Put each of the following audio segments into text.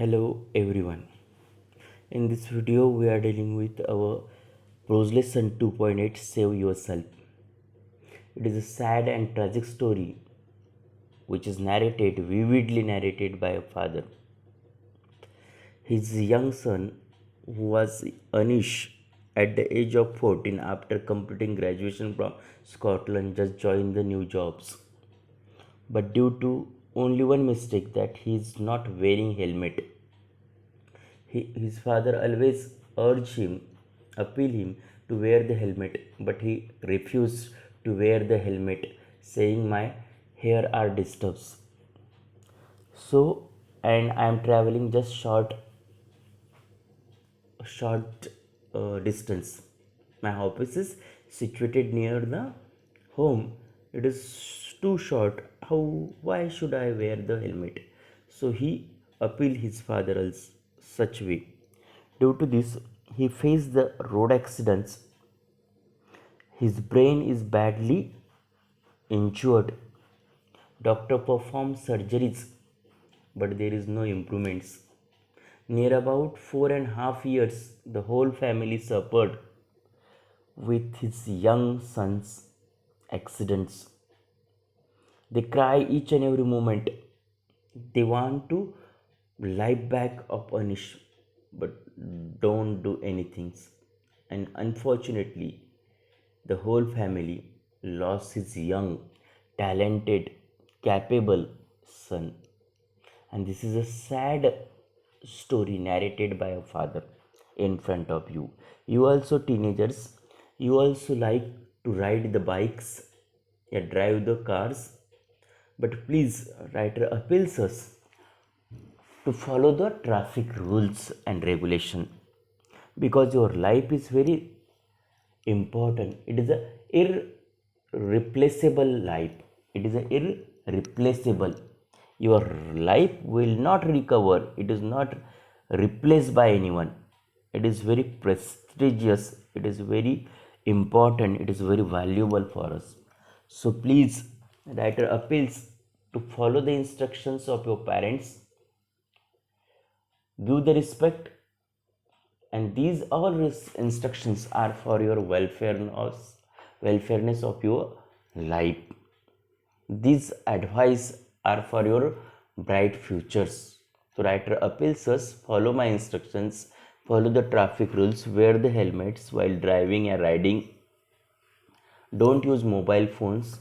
Hello everyone. In this video we are dealing with our Prose Lesson 2.8 Save Yourself. It is a sad and tragic story which is vividly narrated by a father. His young son, who was Anish at the age of 14 after completing graduation from Scotland, just joined the new jobs. But due to only one mistake, that he is not wearing helmet, his father always urged him, appeal him to wear the helmet, but he refused to wear the helmet, saying, "My hair are disturbs. So, and I am traveling just short distance. My office is situated near the home. It is too short. How? Why should I wear the helmet?" So he appealed his father such way. Due to this, he faced the road accidents. His brain is badly injured. Doctor performed surgeries, but there is no improvements. Near about 4.5 years, the whole family suffered with his young son's accidents. They cry each and every moment. They want to lie back of Anish, but don't do anything. And unfortunately, the whole family lost his young, talented, capable son. And this is a sad story narrated by a father in front of you. You also teenagers, you also like to ride the bikes, yeah, drive the cars, but please, writer appeals us to follow the traffic rules and regulation, because your life is very important. It is a irreplaceable life. It is a irreplaceable. Your life will not recover. It is not replaced by anyone. It is very prestigious. It is very important. It is very valuable for us. So please, writer appeals to follow the instructions of your parents. Give the respect, and these all instructions are for your welfareness of your life. These advice are for your bright futures. So writer appeals us, follow my instructions, follow the traffic rules, wear the helmets while driving and riding, don't use mobile phones,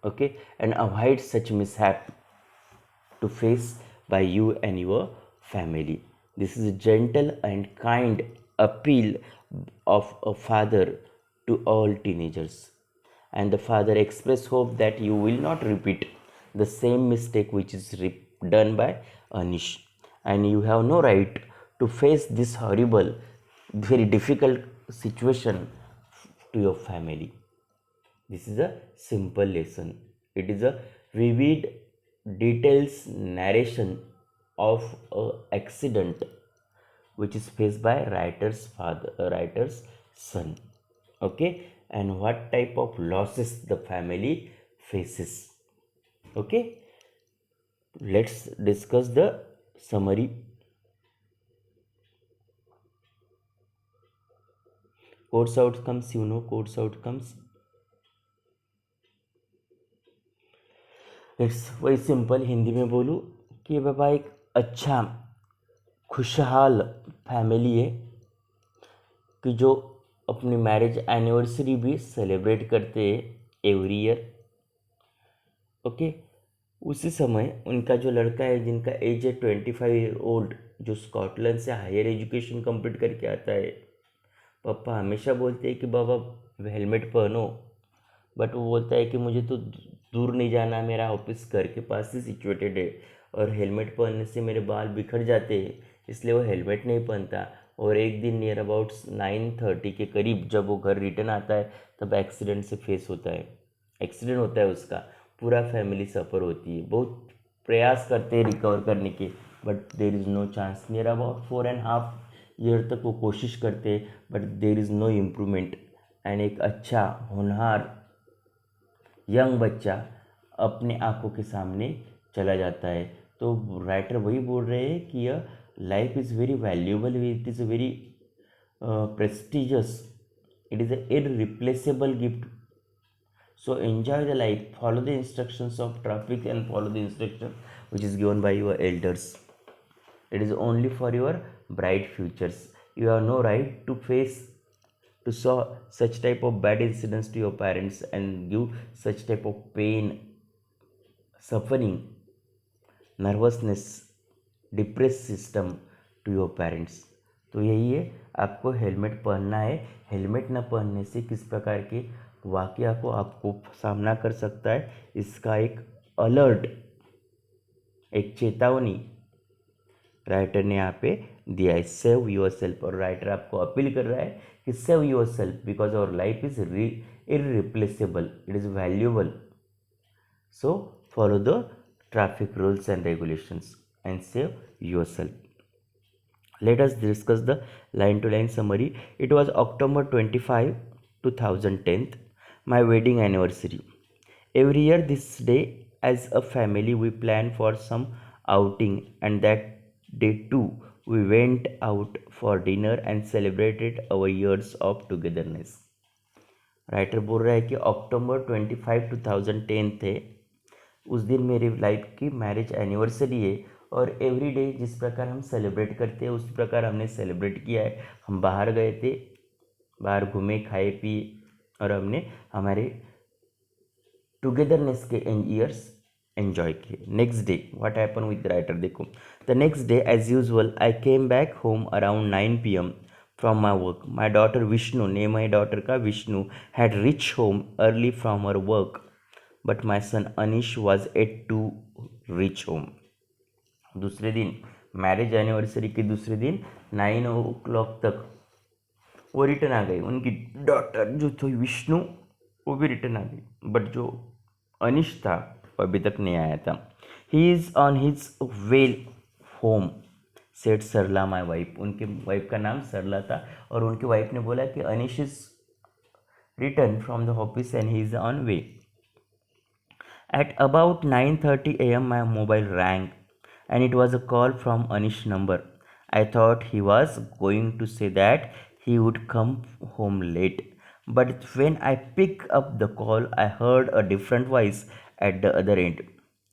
okay, and avoid such mishap to face by you and your family. This is a gentle and kind appeal of a father to all teenagers. And the father express hope that you will not repeat the same mistake which is done by Anish. And you have no right to face this horrible, very difficult situation to your family. This is a simple lesson. It is a vivid details narration of a accident which is faced by writer's son. Okay, and what type of losses the family faces. Okay, let's discuss the summary. Course outcomes, course outcomes. It's वही simple, Hindi में बोलूँ कि बाबा एक अच्छा खुशहाल family है कि जो अपनी मैरिज एनिवर्सरी भी सेलिब्रेट करते हैं एवरी ईयर। ओके, उसी समय उनका जो लड़का है जिनका एज है 25 ईयर ओल्ड, जो स्कॉटलैंड से हायर एजुकेशन कंप्लीट करके आता है, पापा हमेशा बोलते हैं कि बाबा हेलमेट पहनो, बट वो बोलता है कि मुझे तो दूर नहीं जाना, मेरा ऑफिस घर के पास ही सिचुएटेड है और हेलमेट पहनने से मेरे बाल बिखर जाते हैं, इसलिए वो हेलमेट नहीं पहनता। और एक दिन नियर अबाउट 9:30 के करीब जब वो घर रिटर्न आता है, तब एक्सीडेंट से फेस होता है, एक्सीडेंट होता है उसका, पूरा फैमिली सफ़र होती है। बहुत प्रयास करते हैं रिकवर करने के, but there is no chance. Near about 4.5 year तक वो कोशिश करते हैं, but there is no improvement. And एक अच्छा होनहार यंग बच्चा अपने आंखों के सामने चला जाता है। तो राइटर वही बोल रहे हैं कि यह life is very valuable, it is very prestigious, it is an irreplaceable gift. So enjoy the life, follow the instructions of traffic and follow the instruction which is given by your elders. It is only for your bright futures. You have no right to face to saw such type of bad incidents to your parents and give such type of pain, suffering, nervousness, depress system to your parents. तो यही है, आपको helmet पहनना है. Helmet न पहनने से किस प्रकार के वाकया को आपको सामना कर सकता है, इसका एक अलर्ट, एक चेतावनी राइटर ने यहाँ पे दिया है. Save your self. और राइटर आपको अपील कर रहा है कि save your self because our life is irreplaceable, it is valuable. So follow the traffic rules and regulations and save yourself. Let us discuss the line to line summary. It was October 25, 2010, my wedding anniversary. Every year this day, as a family, we plan for some outing, and that day too, we went out for dinner and celebrated our years of togetherness. Writer बोल रहा है कि अक्टूबर 25, 2010 थे, उस दिन मेरी life की marriage anniversary है, और एवरी डे जिस प्रकार हम सेलिब्रेट करते हैं उस प्रकार हमने सेलिब्रेट किया है. हम बाहर गए थे, बाहर घूमे, खाए पिए, और हमने हमारे टुगेदरनेस के ईयर्स एन्जॉय किए. Next day what happen with writer, देखो. The next day as usual I came back home around 9 PM from my work. My daughter Vishnu, name my daughter का Vishnu, had reach home early from her work, but my son Anish was yet to reach home. दूसरे दिन, marriage anniversary के दूसरे दिन 9 o'clock तक वो return आ गई. उनकी डॉटर जो थी विष्णु, वो भी रिटर्न आ गई, बट जो अनिश था वो अभी तक नहीं आया था. He is on his way home said Sarla my wife. उनके वाइफ का नाम सरला था, और उनकी वाइफ ने बोला कि Anish is return from the office and he is on way. At about 9:30 AM, my mobile rang, and it was a call from Anish number. I thought he was going to say that he would come home late, but when I picked up the call, I heard a different voice at the other end.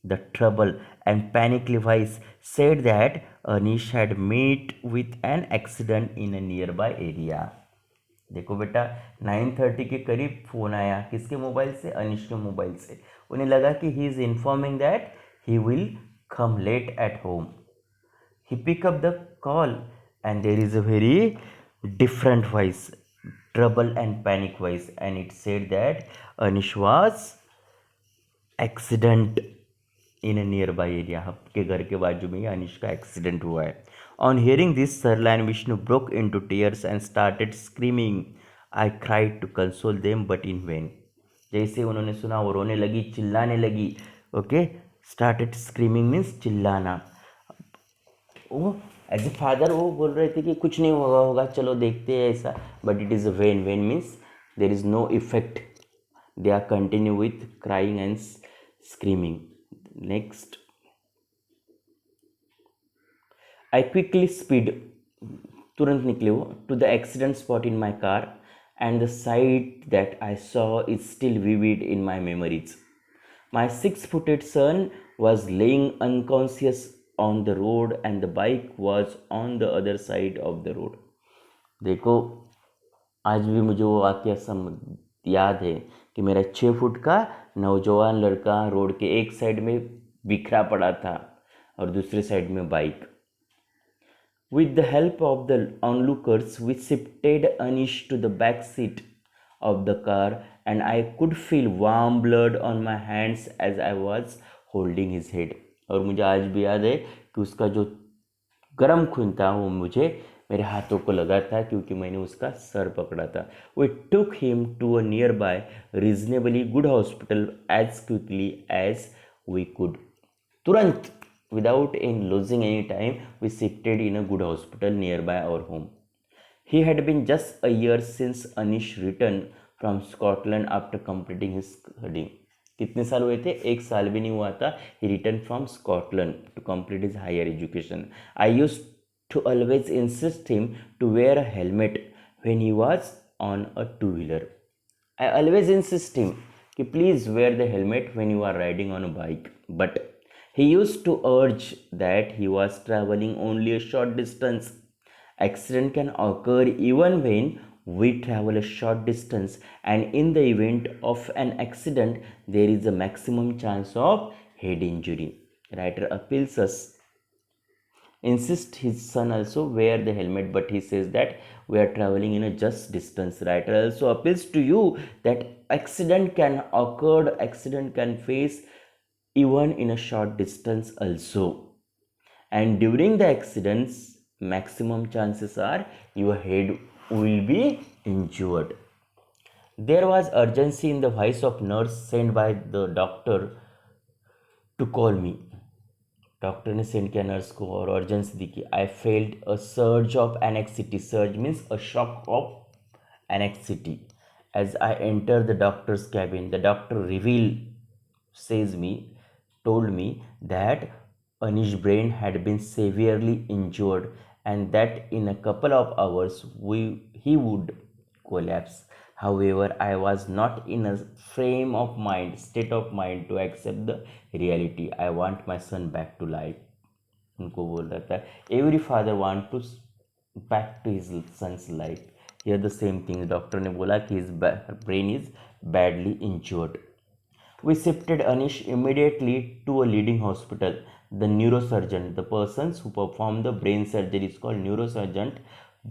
The trouble and panicky voice said that Anish had met with an accident in a nearby area. देखो बेटा, 9:30 के करीब phone आया. किसके mobile से? अनिश के mobile से. उन्हें लगा कि he is informing that he will come late at home. He pick up the call and there is a very different voice, trouble and panic voice, and it said that Anish was accident in a near by area. आपके घर के बाजू में ही अनिश का accident हुआ है. On hearing this, Sarla and Vishnu broke in to tears and started screaming. I cried to console them but in vain. जैसे उन्होंने सुना वो रोने लगी, चिल्लाने लगी. ओके, स्टार्टेड स्क्रीमिंग मीन्स चिल्लाना. वो एज ए फादर वो बोल रहे थे कि कुछ नहीं होगा, चलो देखते हैं ऐसा, but it is vain. Vain means there is no effect. They are continue with crying and screaming. Next, I quickly speed, तुरंत निकले वो, to the accident spot in my car, and the sight that I saw is still vivid in my memories. My 6-footed son was laying unconscious on the road and the bike was on the other side of the road. देखो, आज भी मुझे वो वाकया याद है कि मेरा 6 फुट का नौजवान लड़का रोड के एक साइड में बिखरा पड़ा था और दूसरे साइड में bike. With the help of the onlookers, we shifted Anish to the back seat of the car, and I could feel warm blood on my hands as I was holding his head. और मुझे आज भी याद है कि उसका जो गर्म खून था वो मुझे मेरे हाथों को लगा था क्योंकि मैंने उसका सर पकड़ा था. We took him to a nearby reasonably good hospital as quickly as we could. तुरंत, without losing any time, we shifted in a good hospital nearby our home. He had been just a year since Anish returned from Scotland after completing his study. कितने साल हुए थे? 1 साल भी नहीं हुआ था. He returned from Scotland to complete his higher education. I used to always insist him to wear a helmet when he was on a two-wheeler. I always insist him कि please wear the helmet when you are riding on a bike. But he used to urge that he was traveling only a short distance. Accident can occur even when we travel a short distance, and in the event of an accident, there is a maximum chance of head injury. Writer appeals us insist his son also wear the helmet, but he says that we are traveling in a just distance. Writer also appeals to you that accident can occur, accident can face even in a short distance also, and during the accidents maximum chances are your head will be injured. There was urgency in the voice of nurse sent by the doctor to call me. Doctor ने send किया nurse को और urgency दिखी. I felt a surge of anxiety. Surge means a shock of anxiety. As I enter the doctor's cabin, the doctor reveal says me told me that Anish's brain had been severely injured and that in a couple of hours he would collapse. However, I was not in a state of mind to accept the reality. I want my son back to life. उनको बोल रहा था every father want to back to his son's life. Here the same thing. Doctor ने बोला कि his brain is badly injured. We shifted Anish immediately to a leading hospital. The neurosurgeon, the persons who perform the brain surgery, is called neurosurgeon.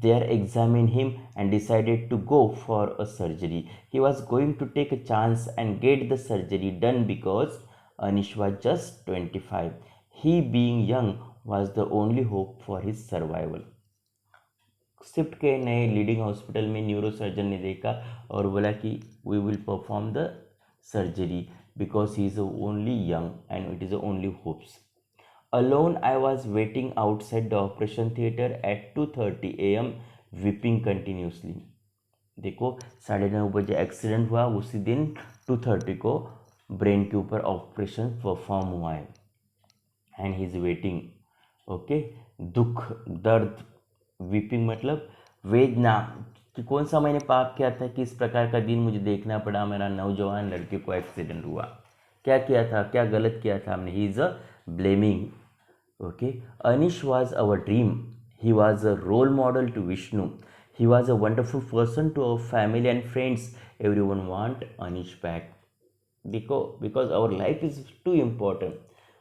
There examined him and decided to go for a surgery. He was going to take a chance and get the surgery done because Anish was just 25. He, being young, was the only hope for his survival. Shift के नए leading hospital में neurosurgeon ने देखा और बोला कि we will perform the surgery because he is only young and it is the only hopes. Alone, I was waiting outside the operation theater at 2:30 a.m. weeping continuously. देखो 9:30 बजे accident हुआ, उसी दिन 2:30 को ब्रेन के ऊपर ऑपरेशन परफॉर्म हुआ है and he is waiting. Okay, दुख, दर्द, वीपिंग मतलब वेदना कि कौन सा मैंने पाप किया था कि इस प्रकार का दिन मुझे देखना पड़ा. मेरा नौजवान लड़के को एक्सीडेंट हुआ, क्या किया था, क्या गलत किया था हमने. He is a blaming. Okay, Anish was our dream. He was a role model to Vishnu. He was a wonderful person to our family and friends. Every one want Anish back because our life is too important.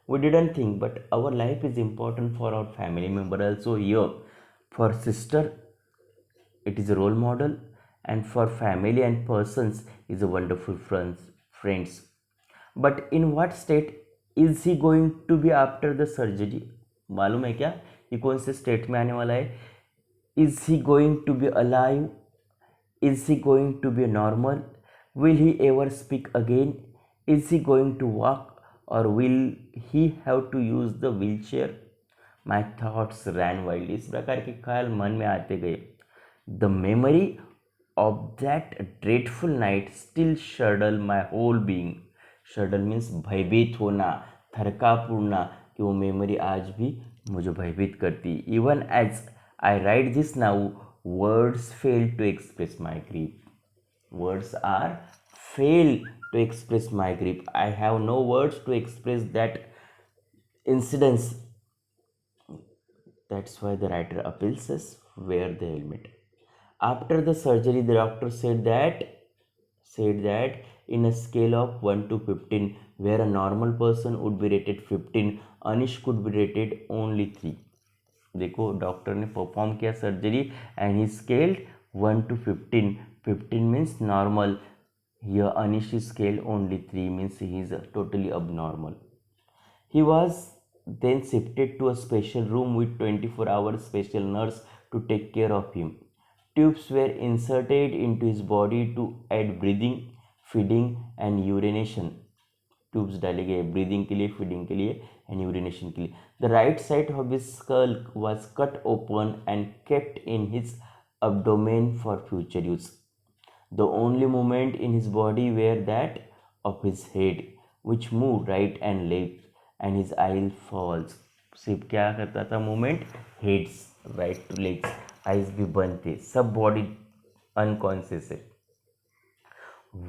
We didn't think, but our life is important for our family member also. Here for sister it is a role model, and for family and persons is a wonderful friends. But in what state is he going to be after the surgery? मालूम है क्या ये कौन से state में आने वाला है? Is he going to be alive? Is he going to be normal? Will he ever speak again? Is he going to walk, or will he have to use the wheelchair? My thoughts ran wild. इस प्रकार के ख्याल मन में आते गए. The memory of that dreadful night still shudder my whole being. Shudder means भयभीत होना, थरकापूर्णा, कि वो मेमोरी आज भी मुझे भयभीत करती. Even as I write this now, words fail to express my grief. Words are fail to express my grief. I have no words to express that incidents. That's why the writer appeals us wear the helmet. After the surgery, the doctor said that in a scale of 1 to 15, where a normal person would be rated 15, Anish could be rated only 3. देखो doctor ने perform किया surgery and he scaled 1 to 15. 15 means normal. Here Anish is scaled only 3 means he is totally abnormal. He was then shifted to a special room with 24-hour special nurse to take care of him. Tubes were inserted into his body to aid breathing, feeding and urination. Tubes डाले गए breathing के लिए, feeding के लिए and urination के लिए. The right side of his skull was cut open and kept in his abdomen for future use. The only movement in his body were that of his head. Which move right and left and his eye falls. सिर्फ क्या करता था movement, heads right to legs, eyes भी बंद थे, सब body unconscious है।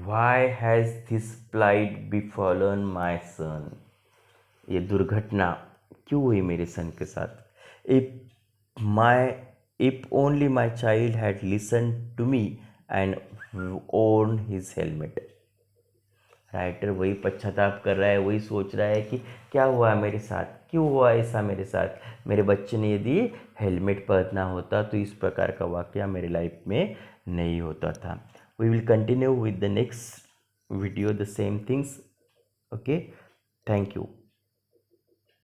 Why has this plight befallen my son, ये दुर्घटना क्यों हुई मेरे सन के साथ। My if only my child had listen to me and own his helmet. Writer वही पश्चाताप कर रहा है, वही सोच रहा है कि क्या हुआ मेरे साथ, क्यों हुआ ऐसा मेरे साथ, मेरे बच्चे ने यदि हेलमेट पहनना होता तो इस प्रकार का वाक़या मेरे लाइफ में नहीं होता था। We will continue with the next video the same things. Okay, thank you.